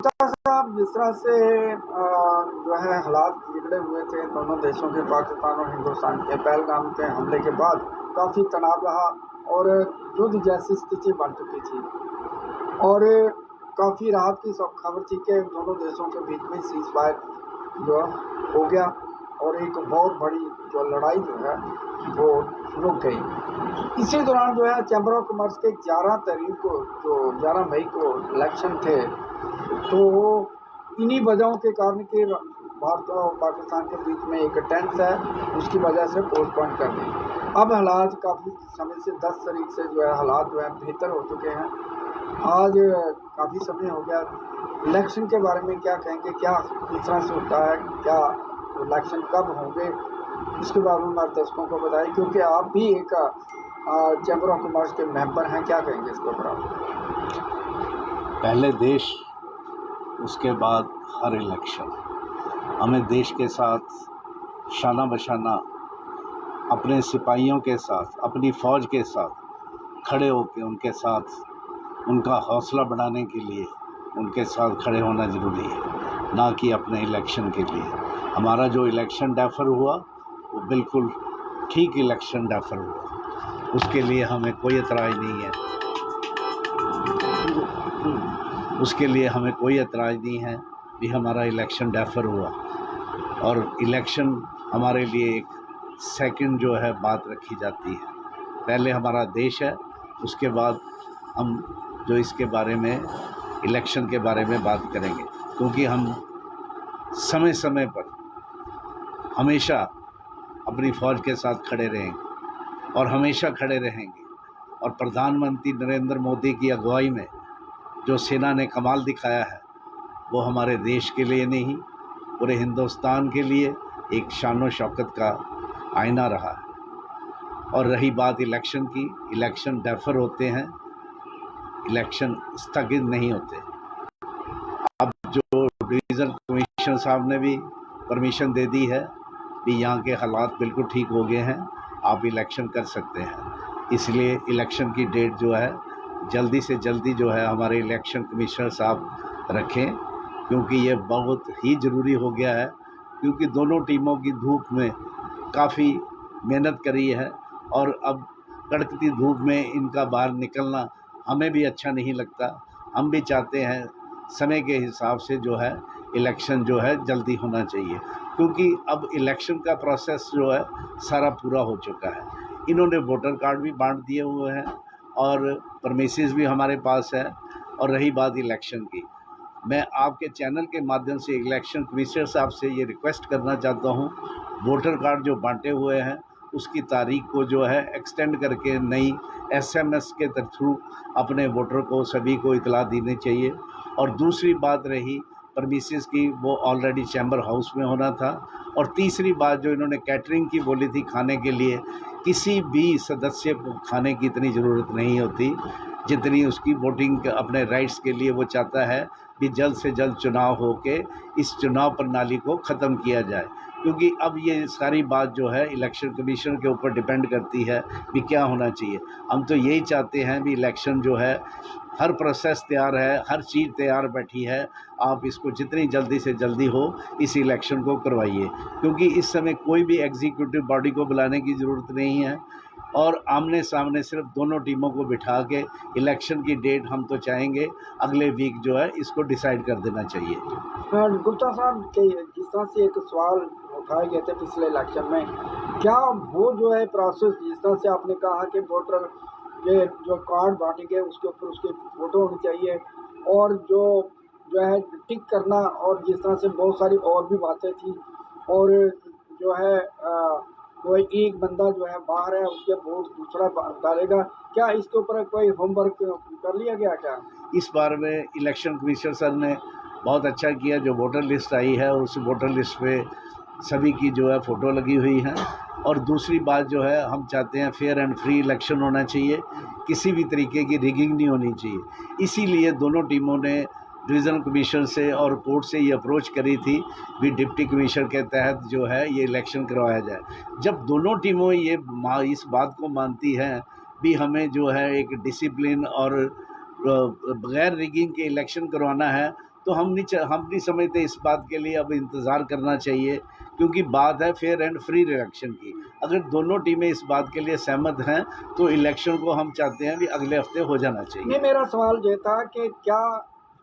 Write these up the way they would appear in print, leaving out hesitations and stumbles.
गुप्ता साहब, जिस तरह से जो है हालात बिगड़े हुए थे दोनों देशों के, पाकिस्तान और हिंदुस्तान के, पहलगाम के हमले के बाद काफ़ी तनाव रहा और युद्ध जैसी स्थिति बन चुकी थी और काफ़ी राहत की सब खबर थी कि दोनों देशों के बीच में सीज फायर जो हो गया और एक बहुत बड़ी जो लड़ाई जो है वो रुक गई। इसी दौरान जो है चैम्बर ऑफ कॉमर्स के 11 मई को इलेक्शन थे, तो इन्हीं वजहों के कारण कि भारत और पाकिस्तान के बीच में एक टेंस है, उसकी वजह से पोस्टपोन कर दी। अब हालात काफ़ी समय से 10 तारीख से जो है हालात जो है बेहतर हो चुके हैं। आज काफ़ी समय हो गया। इलेक्शन के बारे में क्या कहेंगे, क्या किस तरह से होता है, क्या इलेक्शन कब होंगे, इसके बारे में हमारे दर्शकों को बताएं, क्योंकि आप भी एक चैम्बर ऑफ कॉमर्स के मेंबर हैं। क्या कहेंगे इसके ऊपर आप? पहले देश, उसके बाद हर इलेक्शन। हमें देश के साथ शाना बशाना अपने सिपाहियों के साथ, अपनी फ़ौज के साथ खड़े होकर उनके साथ उनका हौसला बढ़ाने के लिए उनके साथ खड़े होना ज़रूरी है, ना कि अपने इलेक्शन के लिए। हमारा जो इलेक्शन डेफर हुआ वो बिल्कुल ठीक इलेक्शन डेफर हुआ, उसके लिए हमें कोई एतराज़ नहीं है। उसके लिए हमें कोई एतराज़ नहीं है कि हमारा इलेक्शन डेफर हुआ, और इलेक्शन हमारे लिए एक सेकंड जो है बात रखी जाती है। पहले हमारा देश है, उसके बाद हम जो इसके बारे में, इलेक्शन के बारे में बात करेंगे, क्योंकि हम समय समय पर हमेशा अपनी फ़ौज के साथ खड़े रहेंगे और हमेशा खड़े रहेंगे। और प्रधानमंत्री नरेंद्र मोदी की अगुवाई में जो सेना ने कमाल दिखाया है, वो हमारे देश के लिए नहीं, पूरे हिंदुस्तान के लिए एक शान शौकत का आईना रहा है। और रही बात इलेक्शन की, इलेक्शन डेफर होते हैं, इलेक्शन स्थगित नहीं होते। अब जो डिवीज़न कमिश्नर साहब ने भी परमिशन दे दी है कि यहाँ के हालात बिल्कुल ठीक हो गए हैं, आप इलेक्शन कर सकते हैं। इसलिए इलेक्शन की डेट जो है जल्दी से जल्दी जो है हमारे इलेक्शन कमिश्नर साहब रखें, क्योंकि ये बहुत ही ज़रूरी हो गया है। क्योंकि दोनों टीमों की धूप में काफ़ी मेहनत करी है, और अब कड़कती धूप में इनका बाहर निकलना हमें भी अच्छा नहीं लगता। हम भी चाहते हैं समय के हिसाब से जो है इलेक्शन जो है जल्दी होना चाहिए, क्योंकि अब इलेक्शन का प्रोसेस जो है सारा पूरा हो चुका है। इन्होंने वोटर कार्ड भी बांट दिए हुए हैं और परमिसेस भी हमारे पास है। और रही बात इलेक्शन की, मैं आपके चैनल के माध्यम से इलेक्शन कमिश्नर साहब से ये रिक्वेस्ट करना चाहता हूँ, वोटर कार्ड जो बांटे हुए हैं उसकी तारीख को जो है एक्सटेंड करके नई SMS के थ्रू अपने वोटर को सभी को इतला देनी चाहिए। और दूसरी बात रही परमिसेस की, वो ऑलरेडी चैम्बर हाउस में होना था। और तीसरी बात जो इन्होंने कैटरिंग की बोली थी खाने के लिए, किसी भी सदस्य को खाने की इतनी ज़रूरत नहीं होती जितनी उसकी वोटिंग अपने राइट्स के लिए वो चाहता है कि जल्द से जल्द चुनाव हो के इस चुनाव प्रणाली को ख़त्म किया जाए। क्योंकि अब ये सारी बात जो है इलेक्शन कमीशन के ऊपर डिपेंड करती है कि क्या होना चाहिए। हम तो यही चाहते हैं कि इलेक्शन जो है, हर प्रोसेस तैयार है, हर चीज़ तैयार बैठी है, आप इसको जितनी जल्दी से जल्दी हो इस इलेक्शन को करवाइए। क्योंकि इस समय कोई भी एग्जीक्यूटिव बॉडी को बुलाने की ज़रूरत नहीं है, और आमने सामने सिर्फ दोनों टीमों को बिठा के इलेक्शन की डेट हम तो चाहेंगे अगले वीक जो है इसको डिसाइड कर देना चाहिए। गुप्ता साहब के जिस तरह से एक सवाल उठाए गए थे पिछले इलेक्शन में, क्या वो जो है प्रोसेस, जिस तरह से आपने कहा कि वोटर के जो कार्ड बांटे गए उसके ऊपर उसकी फ़ोटो होनी चाहिए, और जो है टिक करना, और जिस तरह से बहुत सारी और भी बातें थी, और जो है कोई एक बंदा जो है बाहर है उसके वोट दूसरा डालेगा, क्या इसके ऊपर कोई होमवर्क कर लिया गया क्या? इस बार में इलेक्शन कमिश्नर सर ने बहुत अच्छा किया। जो वोटर लिस्ट आई है उस वोटर लिस्ट पे सभी की जो है फ़ोटो लगी हुई है। और दूसरी बात जो है, हम चाहते हैं फेयर एंड फ्री इलेक्शन होना चाहिए, किसी भी तरीके की रिगिंग नहीं होनी चाहिए। इसीलिए दोनों टीमों ने डिवीज़नल कमीशन से और कोर्ट से ये अप्रोच करी थी भी डिप्टी कमिश्नर के तहत जो है ये इलेक्शन करवाया जाए। जब दोनों टीमों ये इस बात को मानती हैं भी हमें जो है एक डिसिप्लिन और बगैर रिगिंग के इलेक्शन करवाना है, तो हम नहीं समझते इस बात के लिए अब इंतज़ार करना चाहिए, क्योंकि बात है फेयर एंड फ्री इलेक्शन की। अगर दोनों टीमें इस बात के लिए सहमत हैं तो इलेक्शन को हम चाहते हैं कि अगले हफ्ते हो जाना चाहिए। नहीं, मेरा सवाल ये था कि क्या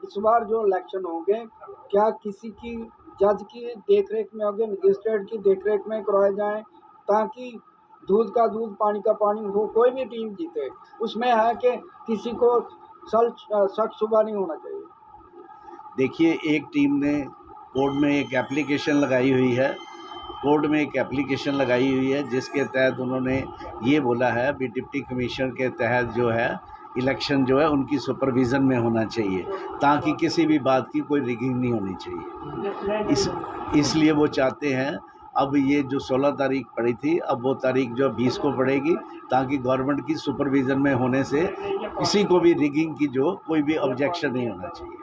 इस बार जो इलेक्शन होंगे क्या किसी की जज की देखरेख में होंगे, मजिस्ट्रेट की देखरेख में करवाए जाएं, ताकि दूध का दूध पानी का पानी हो, कोई भी टीम जीते उसमें है कि किसी को शक शुबा नहीं होना चाहिए। देखिए, एक टीम ने कोर्ट में एक एप्लीकेशन लगाई हुई है जिसके तहत उन्होंने ये बोला है भी डिप्टी कमिश्नर के तहत जो है इलेक्शन जो है उनकी सुपरविज़न में होना चाहिए, ताकि किसी भी बात की कोई रिगिंग नहीं होनी चाहिए। इसलिए वो चाहते हैं अब ये जो 16 तारीख पड़ी थी, अब वो तारीख जो 20 को पड़ेगी, ताकि गवर्नमेंट की सुपरविज़न में होने से किसी को भी रिगिंग की जो कोई भी ऑब्जेक्शन नहीं होना चाहिए।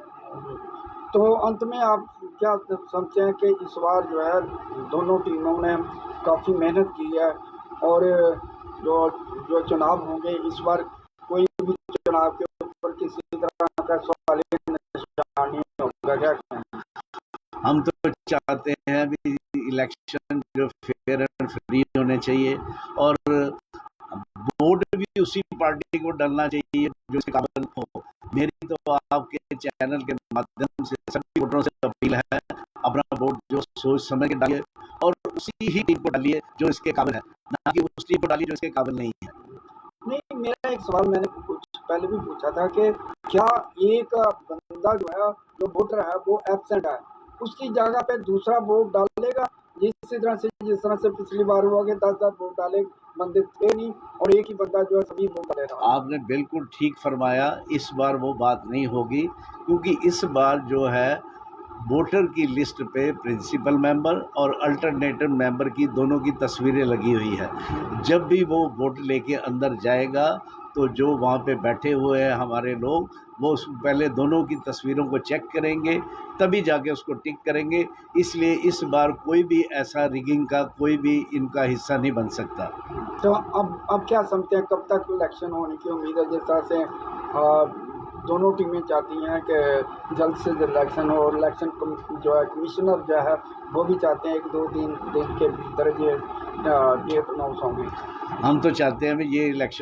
तो अंत में आप क्या समझते हैं कि इस बार जो है दोनों टीमों ने काफ़ी मेहनत की है और जो चुनाव होंगे इस बार कोई भी चुनाव के ऊपर किसी तरह का सवाल निशान नहीं होगा क्या? हम तो चाहते हैं भी इलेक्शन जो फेयर एंड फ्री होने चाहिए और वोट भी उसी पार्टी को डालना चाहिए जो इसके काबिल हो। मेरी तो आपके चैनल के माध्यम से सभी वोटरों से अपील है, अपना वोट जो सोच समझ के डालिए और उसी ही टीम को डालिए जो इसके काबिल है, ना कि उस टीम को डालिए जो इसके काबिल नहीं है। नहीं, मेरा एक सवाल मैंने कुछ पहले भी पूछा था कि क्या एक बंदा जो है जो वोटर है वो एब्सेंट है, उसकी जगह पे दूसरा वोट डालेगा जिस तरह से पिछली बार हुआ कि 10 वोट डाले बंदे थे नहीं और एक ही बंदा जो है सभी वोट डाले रहा। आपने बिल्कुल ठीक फरमाया, इस बार वो बात नहीं होगी, क्योंकि इस बार जो है वोटर की लिस्ट पे प्रिंसिपल मेंबर और अल्टरनेटिव मेंबर की दोनों की तस्वीरें लगी हुई है। जब भी वो वोट लेके अंदर जाएगा तो जो वहाँ पे बैठे हुए हैं हमारे लोग, वो पहले दोनों की तस्वीरों को चेक करेंगे, तभी जाके उसको टिक करेंगे। इसलिए इस बार कोई भी ऐसा रिगिंग का कोई भी इनका हिस्सा नहीं बन सकता। तो अब क्या समझते हैं कब तक इलेक्शन होने की उम्मीद है? जिस तरह से दोनों टीमें चाहती हैं कि जल्द से जल्द इलेक्शन हो और इलेक्शन जो है कमिश्नर जो है वो भी चाहते हैं 1-2 दिन के भीतर ये डेट अनाउंस होंगे। हम तो चाहते हैं ये इलेक्शन